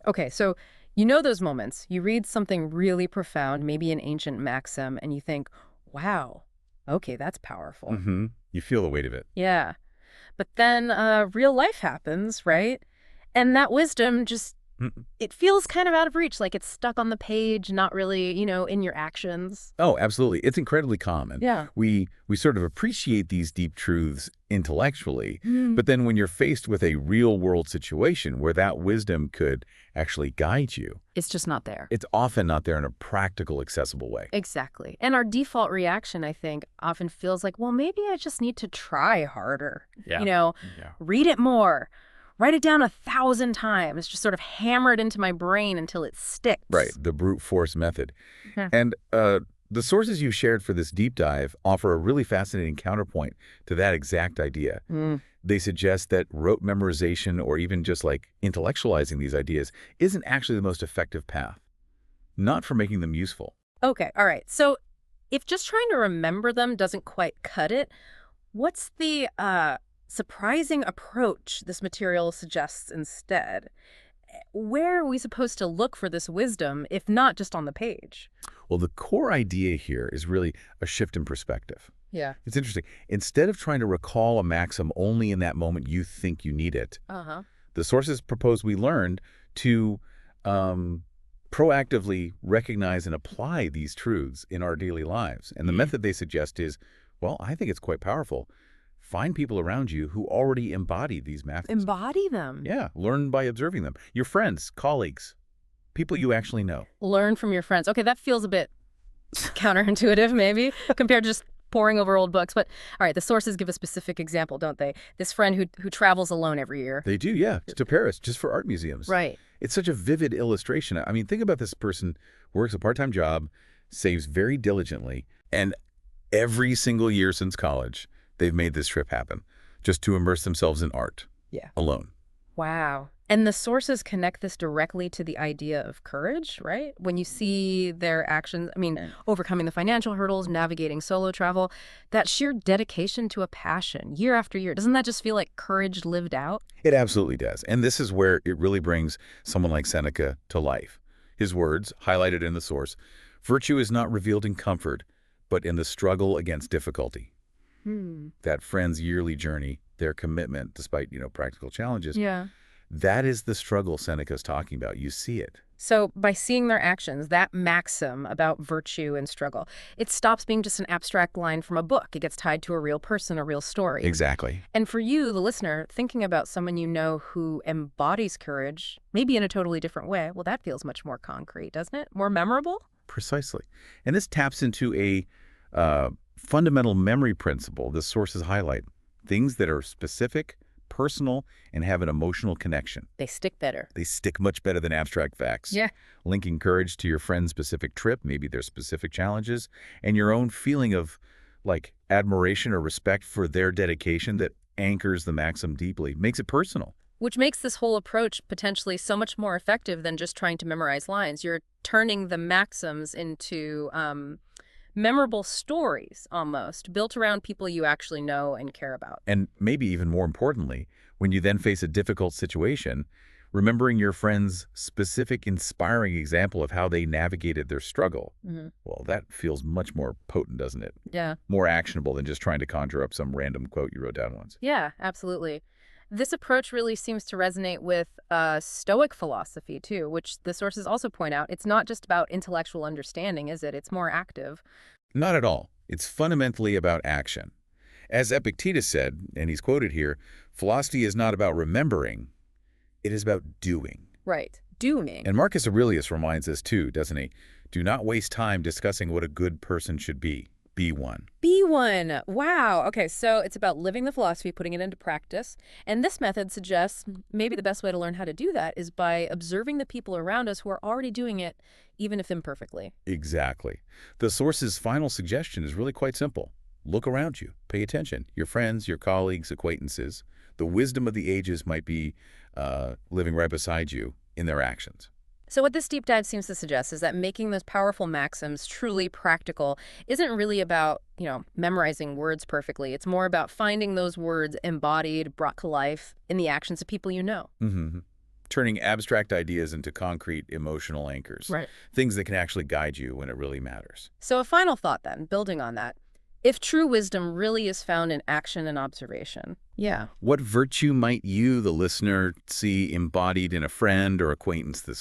Okay, so you know those moments. You read something really profound, maybe an ancient maxim, and you think, wow, okay, that's powerful. Mm-hmm. You feel the weight of it. Yeah. But then real life happens, right? And that wisdom just, Mm. it feels kind of out of reach, like it's stuck on the page, not really, in your actions. Oh, absolutely. It's incredibly common. Yeah. We sort of appreciate these deep truths intellectually, Mm. but then when you're faced with a real-world situation where that wisdom could actually guide you, It's just not there. it's often not there in a practical, accessible way. Exactly. And our default reaction, I think, often feels like, well, maybe I just need to try harder. Yeah. You know, Yeah. read it more, write it down 1,000 times, just sort of hammer it into my brain until it sticks. Right, the brute force method. Yeah. And the sources you shared for this deep dive offer a really fascinating counterpoint to that exact idea. Mm. They suggest that rote memorization or even just like intellectualizing these ideas isn't actually the most effective path, not for making them useful. Okay, all right. So if just trying to remember them doesn't quite cut it, what's the surprising approach this material suggests instead? Where are we supposed to look for this wisdom, if not just on the page? Well, the core idea here is really a shift in perspective. Yeah. It's interesting. Instead of trying to recall a maxim only in that moment you think you need it, Uh-huh. the sources propose we learned to proactively recognize and apply these truths in our daily lives. And the method they suggest is, well, I think it's quite powerful. Find people around you who already embody these methods. Embody them. Yeah, learn by observing them. Your friends, colleagues, people you actually know. Learn from your friends. Okay, that feels a bit counterintuitive, maybe, compared to just poring over old books. But all right, the sources give a specific example, don't they? This friend who travels alone every year. They do, yeah, to Paris, just for art museums. Right. It's such a vivid illustration. I mean, think about this person works a part-time job, saves very diligently, and every single year since college, they've made this trip happen just to immerse themselves in art. Yeah. Alone. Wow. And the sources connect this directly to the idea of courage, right? When you see their actions, overcoming the financial hurdles, navigating solo travel, that sheer dedication to a passion year after year, doesn't that just feel like courage lived out? It absolutely does. And this is where it really brings someone like Seneca to life. His words, highlighted in the source, virtue is not revealed in comfort, but in the struggle against difficulty. That friend's yearly journey, their commitment, despite, practical challenges, Yeah. that is the struggle Seneca's talking about. You see it. So by seeing their actions, that maxim about virtue and struggle, it stops being just an abstract line from a book. It gets tied to a real person, a real story. Exactly. And for you, the listener, thinking about someone you know who embodies courage, maybe in a totally different way, well, that feels much more concrete, doesn't it? More memorable? Precisely. And this taps into a fundamental memory principle the sources highlight. Things that are specific, personal, and have an emotional connection. They stick better. They stick much better than abstract facts. Yeah. Linking courage to your friend's specific trip, maybe their specific challenges, and your own feeling of, like, admiration or respect for their dedication that anchors the maxim deeply, makes it personal. Which makes this whole approach potentially so much more effective than just trying to memorize lines. You're turning the maxims into memorable stories, almost, built around people you actually know and care about. And maybe even more importantly, when you then face a difficult situation, remembering your friend's specific inspiring example of how they navigated their struggle, well, that feels much more potent, doesn't it? Yeah. More actionable than just trying to conjure up some random quote you wrote down once. Yeah, absolutely. This approach really seems to resonate with Stoic philosophy, too, which the sources also point out. It's not just about intellectual understanding, is it? It's more active. Not at all. It's fundamentally about action. As Epictetus said, and he's quoted here, philosophy is not about remembering, it is about doing. Right. Doing. And Marcus Aurelius reminds us too, doesn't he? Do not waste time discussing what a good person should be. Be one. Be one. Wow. Okay, so it's about living the philosophy, putting it into practice. And this method suggests maybe the best way to learn how to do that is by observing the people around us who are already doing it, even if imperfectly. Exactly. The source's final suggestion is really quite simple. Look around you. Pay attention. Your friends, your colleagues, acquaintances. The wisdom of the ages might be living right beside you in their actions. So what this deep dive seems to suggest is that making those powerful maxims truly practical isn't really about, memorizing words perfectly. It's more about finding those words embodied, brought to life in the actions of people you know. turning abstract ideas into concrete emotional anchors, Right. things that can actually guide you when it really matters. So a final thought then, building on that. If true wisdom really is found in action and observation. Yeah. What virtue might you, the listener, see embodied in a friend or acquaintance this